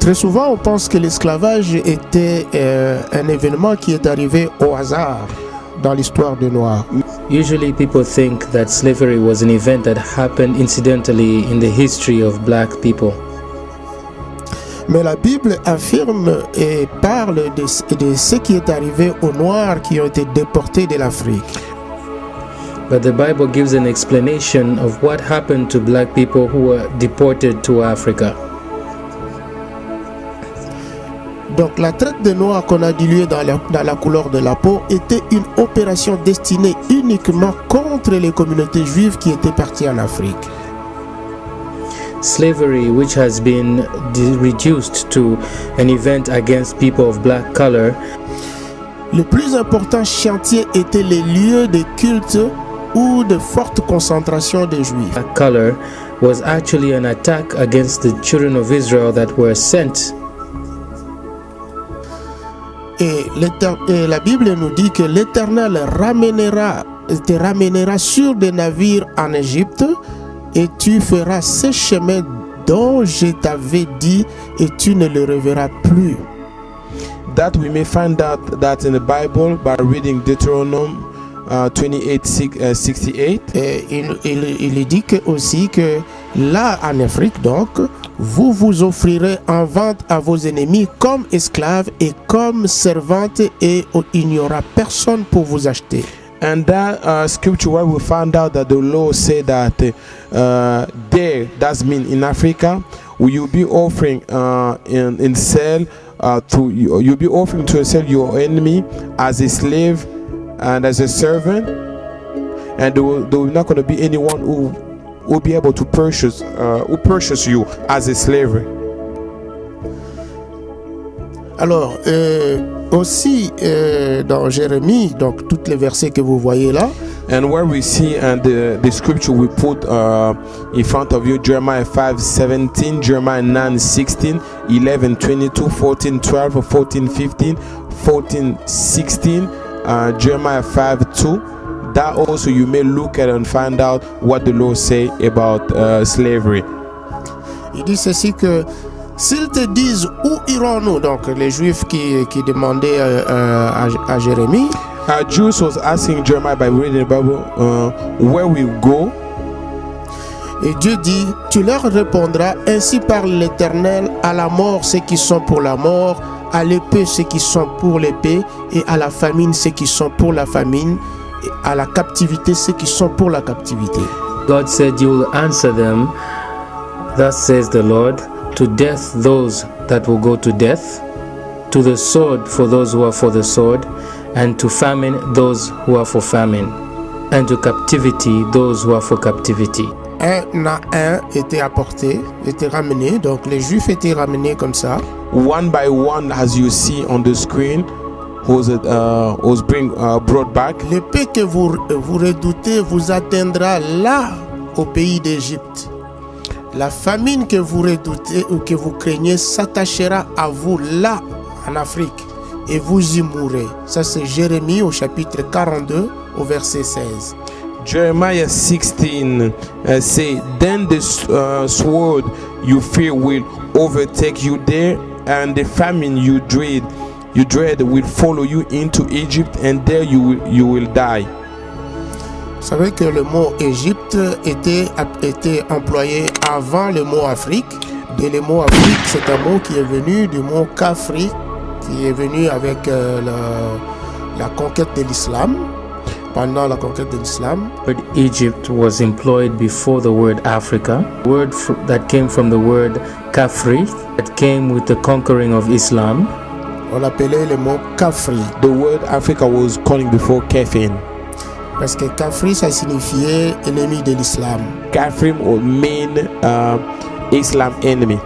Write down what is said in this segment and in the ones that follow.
Très souvent, on pense que l'esclavage était un événement qui est arrivé au hasard dans l'histoire des Noirs. Usually people think that slavery was an event that happened incidentally in the history of black people. Mais la Bible affirme et parle de ce qui est arrivé aux Noirs qui ont été déportés de l'Afrique. But the Bible gives an explanation of what happened to black people who were deported to Africa. Donc la traite des Noirs qu'on a diluée dans la couleur de la peau était une opération destinée uniquement contre les communautés juives qui étaient parties en Afrique. Slavery, which has been reduced to an event against people of black color, le plus important chantier était les lieux de culte ou de forte concentration de juifs. black color was actually an attack against the children of Israel that were sent. Et la Bible nous dit que l'Éternel te ramènera sur des navires en Égypte et tu feras ce chemin dont je t'avais dit et tu ne le reverras plus. That we may find out that in the Bible by reading Deuteronomy 28:68. Et il dit aussi que là en Afrique donc, vous vous offrirez en vente à vos ennemis comme esclaves et comme servantes et il n'y aura personne pour vous acheter. And that scripture where we found out that the Lord said that there, that's mean in Africa, you'll be offering in sale you'll be offering to sell your enemy as a slave and as a servant, and there will not going to be anyone who will be able to purchase you as a slave. Alors, aussi dans Jérémie, donc tous les versets que vous voyez là, and where we see and the scripture we put in front of you, Jeremiah 5:17, Jeremiah 9:16, 11:22, 14:12, 14:15, 14:16, Jeremiah 5:2. That also you may look at and find out what the Lord say about slavery. Il dit ceci que s'ils te disent où irons-nous, donc les Juifs qui demandaient à Jérémie, Jews was asking Jeremiah by reading the Bible, where we go. Et Dieu dit, tu leur répondras, ainsi parle l'Éternel, à la mort ceux qui sont pour la mort, à l'épée ceux qui sont pour l'épée, et à la famine ceux qui sont pour la famine, et à la captivité ceux qui sont pour la captivité. God said, "You will answer them, thus says the Lord, to death those that will go to death, to the sword for those who are for the sword, and to famine those who are for famine, and to captivity those who are for captivity." Un à un était apporté, était ramené, donc les Juifs étaient ramenés comme ça. One by one, as you see on the screen, was brought back. L'épée que vous redoutez vous atteindra là, au pays d'Égypte. La famine que vous redoutez ou que vous craignez s'attachera à vous là, en Afrique, et vous y mourrez. Ça, c'est Jérémie au chapitre 42, au verset 16. Jeremiah 16 say, "Then the sword you fear will overtake you there, and the famine you dread will follow you into Egypt, and there you will die." Vous savez que le mot Égypte était employé avant le mot Afrique. Et le mot Afrique, c'est un mot qui est venu du mot Kafri, qui est venu avec la conquête de l'islam. Pendant la conquête de l'islam, The word Egypt was employed before the word Africa. Word that came from the word Kafri, that came with the conquering of Islam. on appelait le mot Kafri. The word Africa was calling before Kafin. Parce que Kafri, ça signifiait ennemi de l'islam. Kafrim or mean Islam enemy.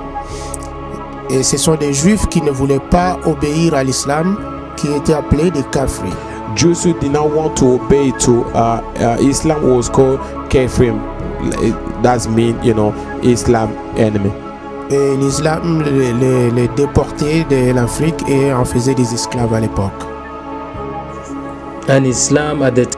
Et ce sont des juifs qui ne voulaient pas obéir à l'islam, qui étaient appelés des Kafri. Jews who did not want to obey to Islam was called Kafrim. That mean, Islam enemy. Et l'islam les déportait de l'Afrique et en faisait des esclaves à l'époque. And Islam at the